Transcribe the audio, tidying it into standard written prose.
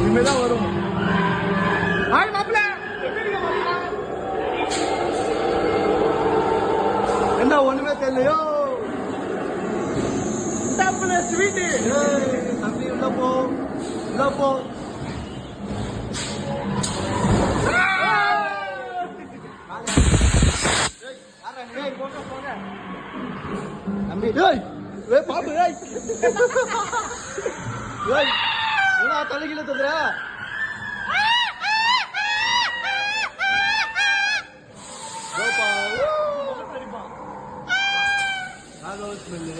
இனிமேதான் வரும். ஹாய் மாப்பிள்ள, என்ன ஒண்ணுமே தெரியலையோ. ஸ்வீட்டு தம்பி உள்ள போ, உள்ள போ. தம்பி பாப்பு தலைகீழ தந்துற ஸ்மெல்லு